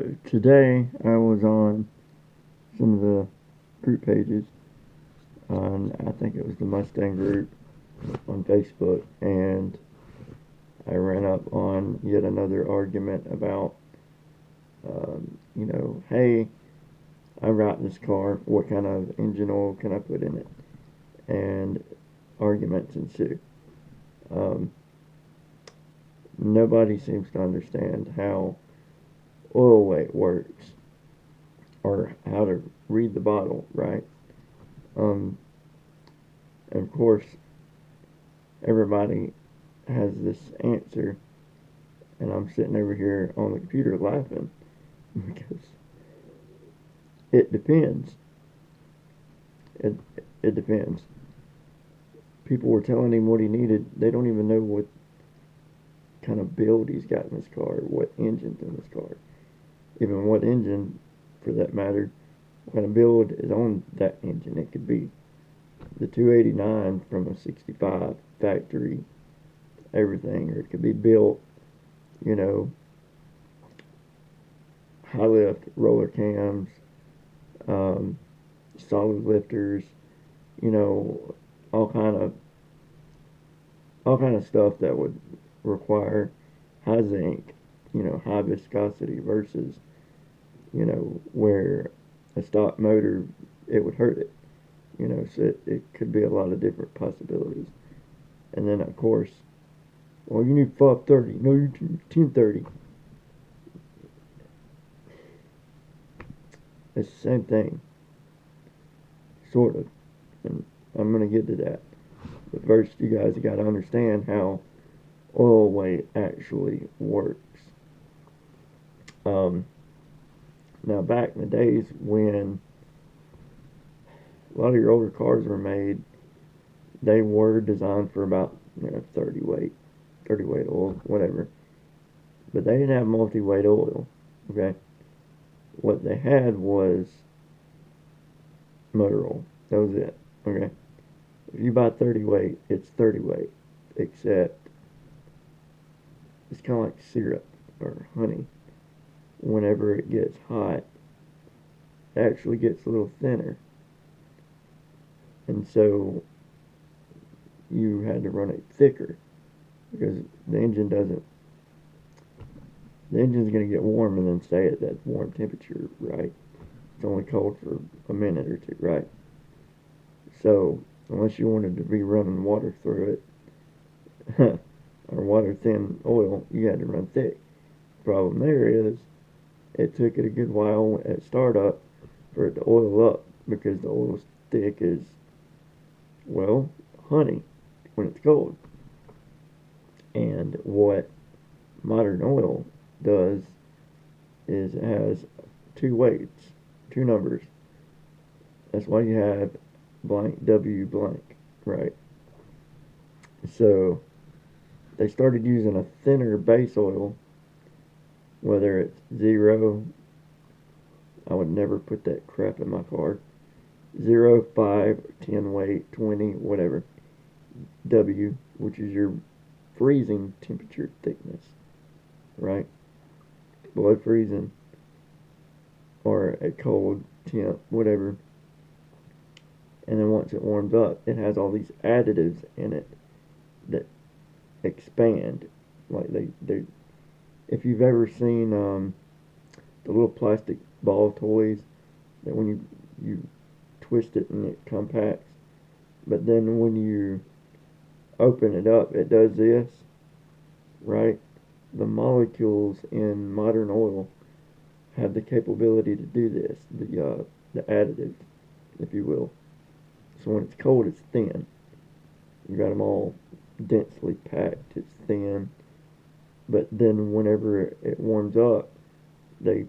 So today I was on some of the group pages on, I think it was the Mustang group on Facebook, and I ran up on yet another argument about, hey, I got this car, what kind of engine oil can I put in it? And arguments ensue. Um, Nobody seems to understand how oil weight works or how to read the bottle, right? Um, and of course, everybody has this answer, and I'm sitting over here on the computer laughing because it depends. It, it depends. People were telling him what he needed. They don't even know what kind of build he's got in his car, what engine's in his car, even what engine, for that matter, what kind of build is on that engine. It could be the 289 from a 65 factory, everything, or it could be built, you know, high lift roller cams, um, solid lifters, you know, all kind of all kind of stuff that would require high zinc, high viscosity versus, where a stock motor, it would hurt it, so it could be a lot of different possibilities. And then of course, well, you need 530, no, you need 1030. It's the same thing, sort of, and I'm gonna get to that. But first, you guys got to understand how oil weight actually works. Um, Now, back in the days when a lot of your older cars were made, they were designed for about 30 weight oil, whatever. But they didn't have multi-weight oil. Okay, what they had was motor oil. That was it. Okay, if you buy 30 weight, it's 30 weight, except it's kind of like syrup or honey. Whenever it gets hot, it actually gets a little thinner. And so you had to run it thicker because the engine doesn't, the engine's going to get warm and then stay at that warm temperature, right? It's only cold for a minute or two, right? So unless you wanted to be running water through it, or water thin oil, you had to run thick. Problem there is it took it a good while at startup for it to oil up because the oil's thick as, well, honey when it's cold. And what modern oil does is it has two weights, two numbers. That's why you have blank W blank, right? So they started using a thinner base oil, whether it's zero. I would never put that crap in my car. 0, 5, 10 weight, 20, whatever. W, which is your freezing temperature thickness, right? Below freezing or at cold temp, whatever. And then once it warms up, it has all these additives in it that expand. Like they if you've ever seen the little plastic ball toys that when you twist it and it compacts, but then when you open it up, it does this, right? The molecules in modern oil have the capability to do this, the additives, if you will. So when it's cold, it's thin. You got them all densely packed. It's thin, but then whenever it warms up, they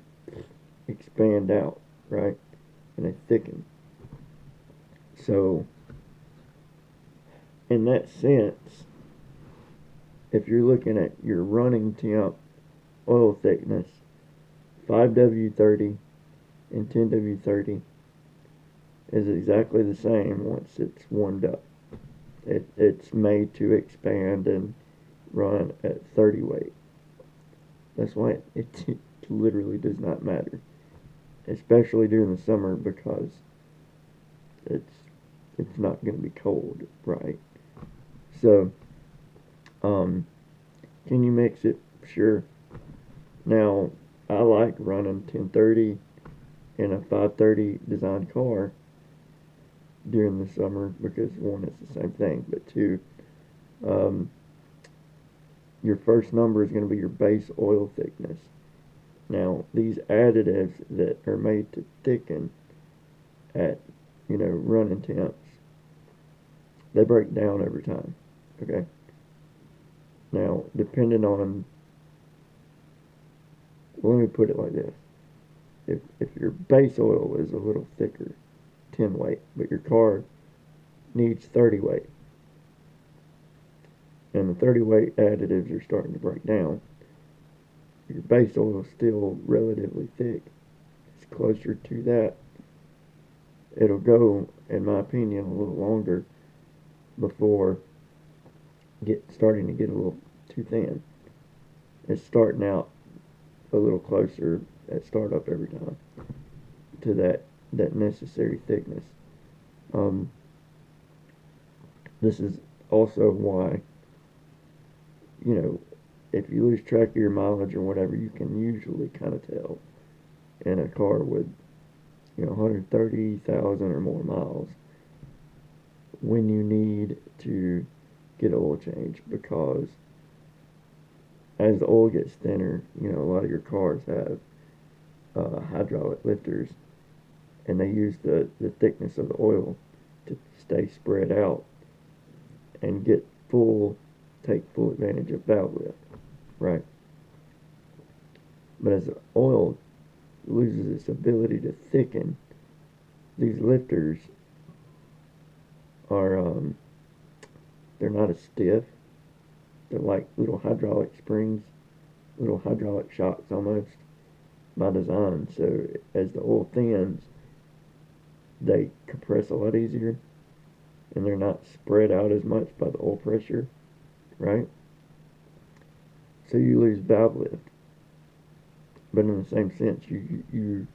expand out, right? And they thicken. So, in that sense, if you're looking at your running temp oil thickness, 5W30 and 10W30 is exactly the same once it's warmed up. It's made to expand and run at 30 weight. That's why it literally does not matter, especially during the summer because it's it's not going to be cold, right? So, um, can you mix it? Sure. Now, I like running 1030 in a 530 design car during the summer because one, it's the same thing, but two, um, your first number is going to be your base oil thickness. Now, these additives that are made to thicken at, running temps, they break down over time. Okay. Now, depending on, well, let me put it like this: if your base oil is a little thicker, 10 weight, but your car needs 30 weight, and the 30 weight additives are starting to break down, your base oil is still relatively thick. It's closer to that. It'll go, in my opinion, a little longer before starting to get a little too thin. It's starting out a little closer at startup every time to that necessary thickness. Um, this is also why, if you lose track of your mileage or whatever, you can usually kind of tell in a car with 130,000 or more miles when you need to get oil change, because as the oil gets thinner, a lot of your cars have hydraulic lifters, and they use the thickness of the oil to stay spread out and take full advantage of valve lift, right? But as the oil loses its ability to thicken, these lifters are they're not as stiff. They're like little hydraulic springs, little hydraulic shocks almost by design. So as the oil thins, they compress a lot easier, and they're not spread out as much by the oil pressure, right? So you lose valve lift. But in the same sense, you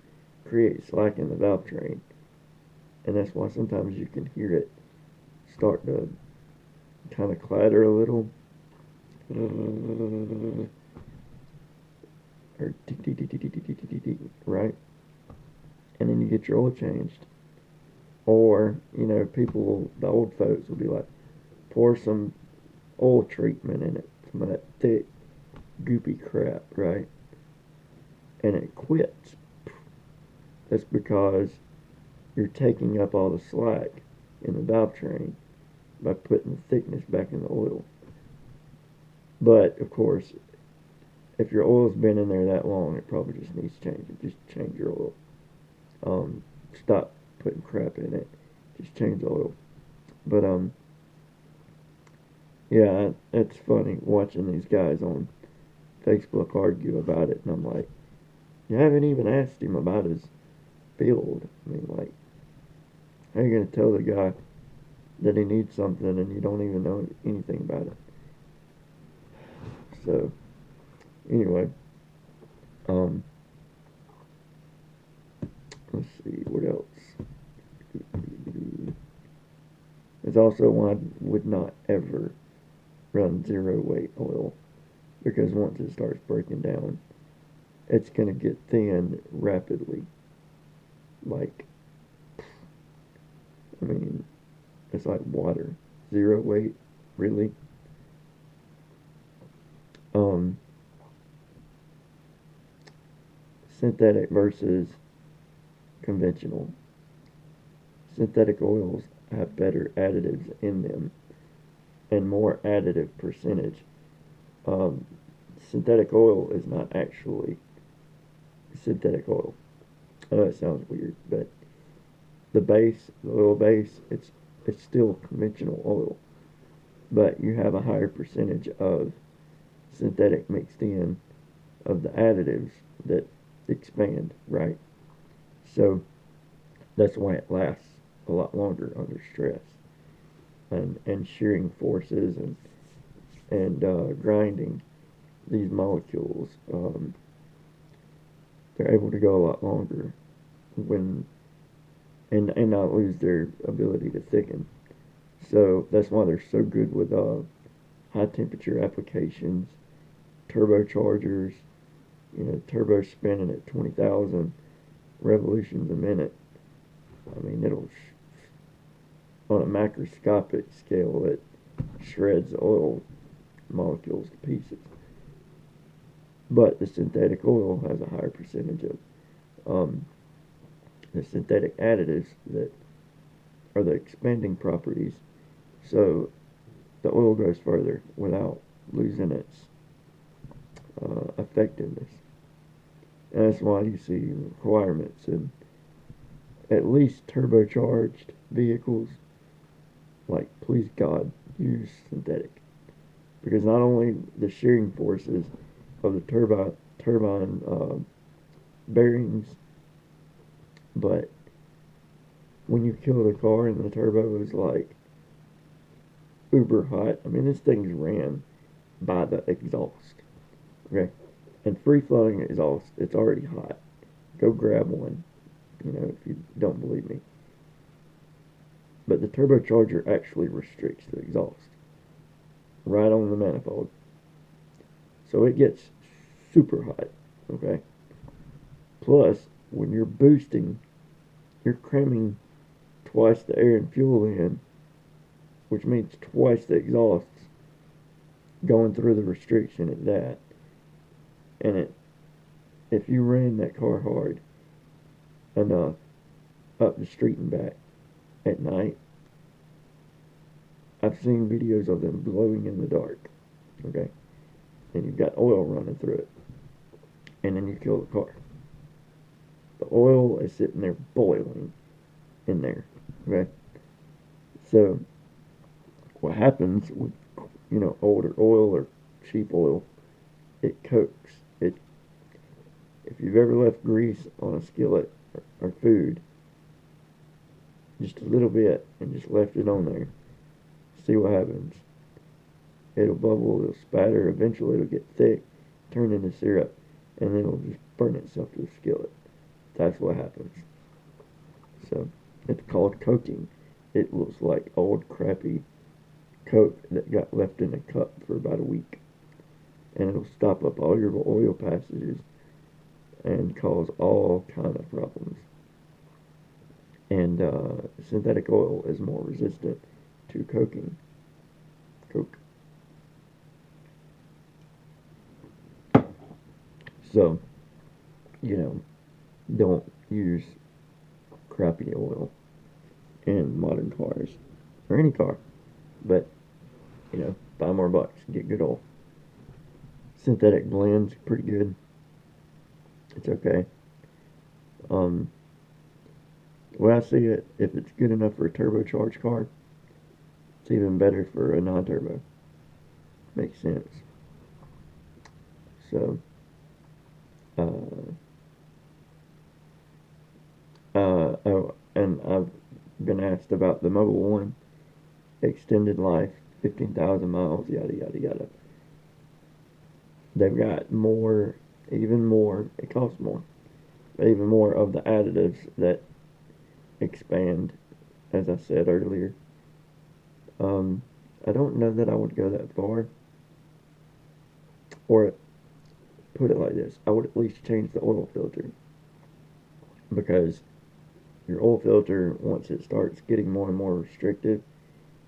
create slack in the valve train, and that's why sometimes you can hear it start to kind of clatter a little, or tick tick tick tick tick tick tick tick, right? And then you get your oil changed, or the old folks will be like, pour some oil treatment in it, some of that thick, goopy crap, right? And it quits. That's because you're taking up all the slack in the valve train by putting the thickness back in the oil. But of course, if your oil's been in there that long, it probably just needs changing. Just change your oil. Stop putting crap in it. Just change the oil. But yeah, it's funny watching these guys on Facebook argue about it, and I'm like, you haven't even asked him about his field. I mean, like, how are you gonna tell the guy that he needs something and you don't even know anything about it? So, anyway, let's see what else. It's also why I would not ever run zero weight oil, because once it starts breaking down, it's gonna get thin rapidly. Like, I mean, it's like water. Zero weight, really? Synthetic versus conventional. Synthetic oils have better additives in them and more additive percentage. Um, Synthetic oil is not actually synthetic oil. I know it sounds weird, but the oil base, it's still conventional oil, but you have a higher percentage of synthetic mixed in of the additives that expand, right? So that's why it lasts a lot longer under stress and shearing forces and grinding these molecules. they're able to go a lot longer when and not lose their ability to thicken. So that's why they're so good with high temperature applications, turbochargers, turbo spinning at 20,000 revolutions a minute. I mean, it'll on a macroscopic scale, it shreds oil molecules to pieces. But the synthetic oil has a higher percentage of the synthetic additives that are the expanding properties, so the oil goes further without losing its effectiveness. And that's why you see requirements in at least turbocharged vehicles, like, please God, use synthetic. Because not only the shearing forces of the turbine bearings, but when you kill the car and the turbo is like uber hot, I mean, this thing's ran by the exhaust. Okay? And free flowing exhaust, it's already hot. Go grab one, if you don't believe me. But the turbocharger actually restricts the exhaust right on the manifold. So it gets super hot, okay? Plus, when you're boosting, you're cramming twice the air and fuel in, which means twice the exhaust going through the restriction at that. And if you ran that car hard enough up the street and back at night, I've seen videos of them glowing in the dark, okay? And you've got oil running through it. And then you kill the car. The oil is sitting there boiling in there, okay? So what happens with, older oil or cheap oil, it cokes. If you've ever left grease on a skillet or food, just a little bit, and just left it on there, see what happens. It'll bubble, it'll spatter, eventually it'll get thick, turn into syrup, and then it'll just burn itself to the skillet. That's what happens. So, it's called coking. It looks like old crappy Coke that got left in a cup for about a week. And it'll stop up all your oil passages and cause all kind of problems. And synthetic oil is more resistant to coking. Coke. So, don't use crappy oil in modern cars or any car, but $5 more bucks, get good oil. Synthetic blends, pretty good. It's okay. Well, I see it, if it's good enough for a turbocharged car, it's even better for a non-turbo. Makes sense. So, oh, and I've been asked about the Mobil 1 extended life, 15,000 miles, yada, yada, yada. They've got more, even more, it costs more, but even more of the additives that expand, as I said earlier. I don't know that I would go that far, or put it like this, I would at least change the oil filter, because your oil filter, once it starts getting more and more restrictive,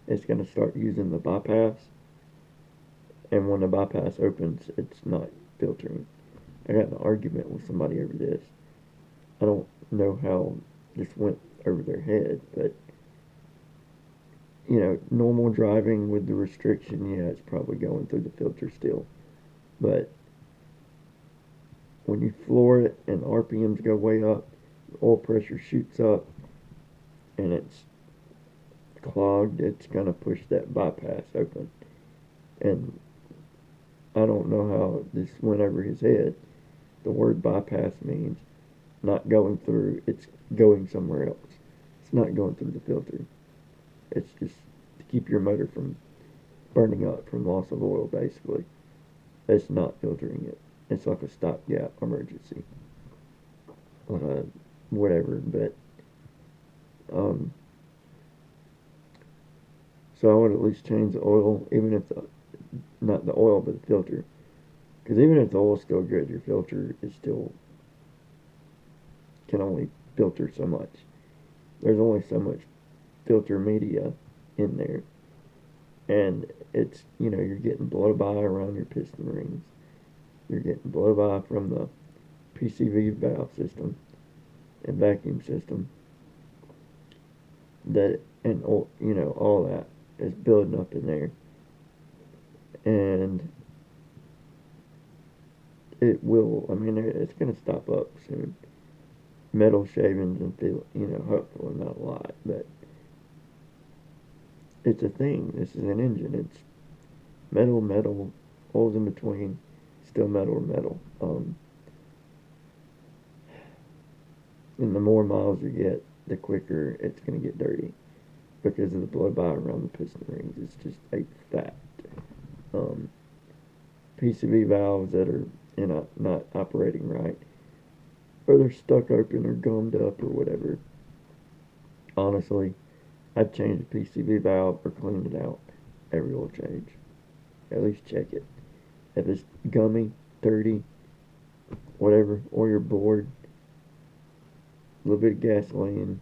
it's going to start using the bypass, and when the bypass opens, it's not filtering. I got in an argument with somebody over this. I don't know how this went over their head, but normal driving with the restriction, yeah, it's probably going through the filter still. But when you floor it and RPMs go way up, oil pressure shoots up, and it's clogged, it's going to push that bypass open. And I don't know how this went over his head. The word bypass means not going through, it's going somewhere else. It's not going through the filter. It's just to keep your motor from burning up from loss of oil, basically. It's not filtering it. It's like a stopgap emergency. whatever. But um, so I would at least change the oil, even if not the oil, but the filter. Because even if the oil's still good, your filter is still can only filter so much. There's only so much filter media in there, and it's you're getting blow by around your piston rings. You're getting blow by from the PCV valve system and vacuum system. That and all that is building up in there, and it will. I mean, it's going to stop up soon. Metal shavings and feel, hopefully not a lot, but it's a thing. This is an engine. It's metal, metal, holes in between, still metal or metal. And the more miles you get, the quicker it's going to get dirty because of the blow by around the piston rings. It's just a fact. Um, PCV valves that are not operating right, or they're stuck open or gummed up or whatever. Honestly, I'd change the PCV valve or clean it out every oil change. At least check it. If it's gummy, dirty, whatever, or you're bored, a little bit of gasoline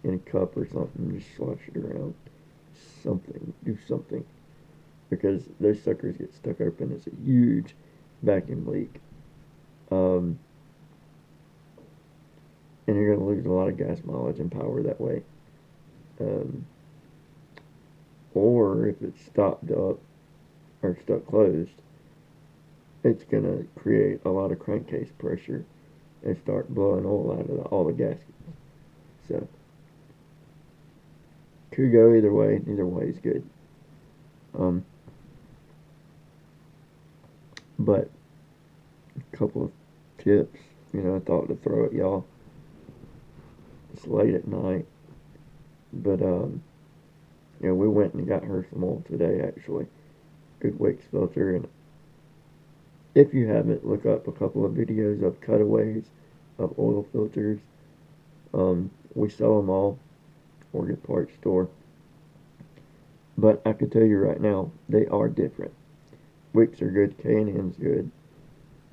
in a cup or something, just slosh it around. Something, do something. Because those suckers get stuck open. It's a huge vacuum leak. Um, and you're going to lose a lot of gas mileage and power that way. Um, or if it's stopped up or stuck closed, it's going to create a lot of crankcase pressure and start blowing oil out of all the gaskets. So, could go either way. Either way is good. Um, but a couple of tips, I thought to throw at y'all. It's late at night, but we went and got her some oil today. Actually, good Wicks filter, and if you haven't, look up a couple of videos of cutaways of oil filters. We sell them all, Orchid Parts store. But I can tell you right now, they are different. Wicks are good, K&N's good.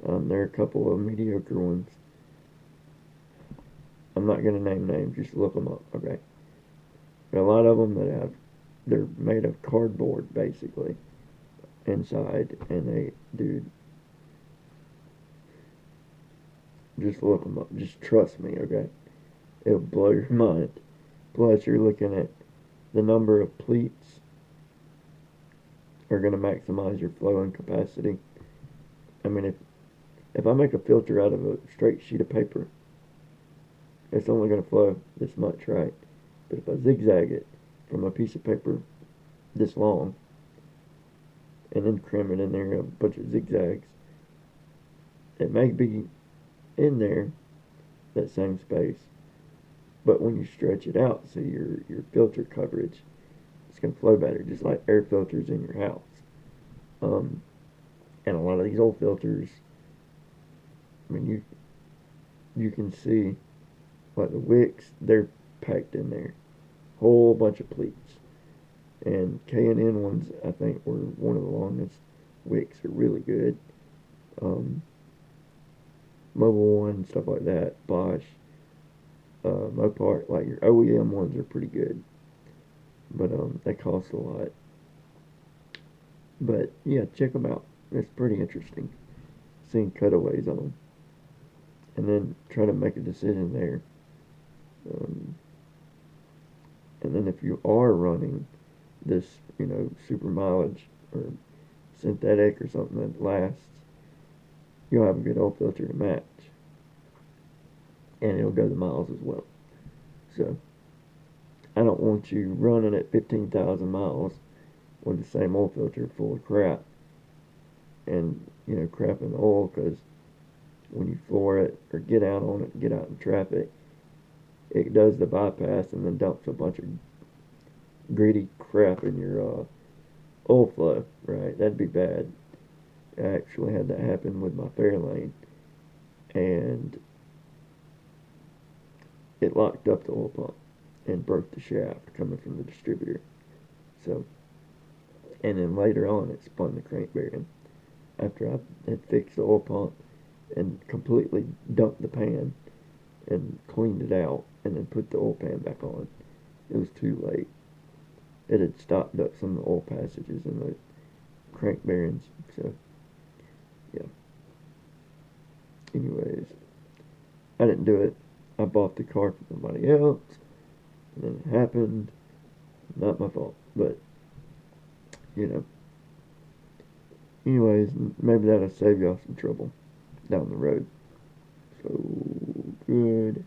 There are a couple of mediocre ones. I'm not going to name names, just look them up, okay? But a lot of them they're made of cardboard, basically, inside, and dude, just look them up. Just trust me, okay? It'll blow your mind. Plus, you're looking at the number of pleats are going to maximize your flow and capacity. I mean, if I make a filter out of a straight sheet of paper, it's only going to flow this much, right? But if I zigzag it from a piece of paper this long, and then cram it in there a bunch of zigzags, it may be in there that same space, but when you stretch it out, so your filter coverage, it's going to flow better, just like air filters in your house. And a lot of these old filters, I mean, you can see, like the Wicks, they're packed in there, whole bunch of pleats. And K&N ones, I think, were one of the longest. Wicks are really good. Mobile One, stuff like that, Bosch, Mopar, like your OEM ones are pretty good, but they cost a lot. But yeah, check them out. It's pretty interesting seeing cutaways on them, and then try to make a decision there. Um, and then if you are running this, super mileage or synthetic or something that lasts, you'll have a good oil filter to match, and it'll go the miles as well. So I don't want you running at 15,000 miles with the same oil filter full of crap, and crap in the oil, because when you floor it or get out on it and get out in traffic, it does the bypass and then dumps a bunch of greedy crap in your oil flow, right? That'd be bad. I actually had that happen with my Fairlane, and it locked up the oil pump and broke the shaft coming from the distributor. So, and then later on, it spun the crank bearing after I had fixed the oil pump and completely dumped the pan and cleaned it out and then put the oil pan back on. It was too late. It had stopped up some of the oil passages in the crank bearings. So, yeah. Anyways, I didn't do it. I bought the car from somebody else, and then it happened. Not my fault, but you know. Anyways, maybe that'll save y'all some trouble down the road. So good.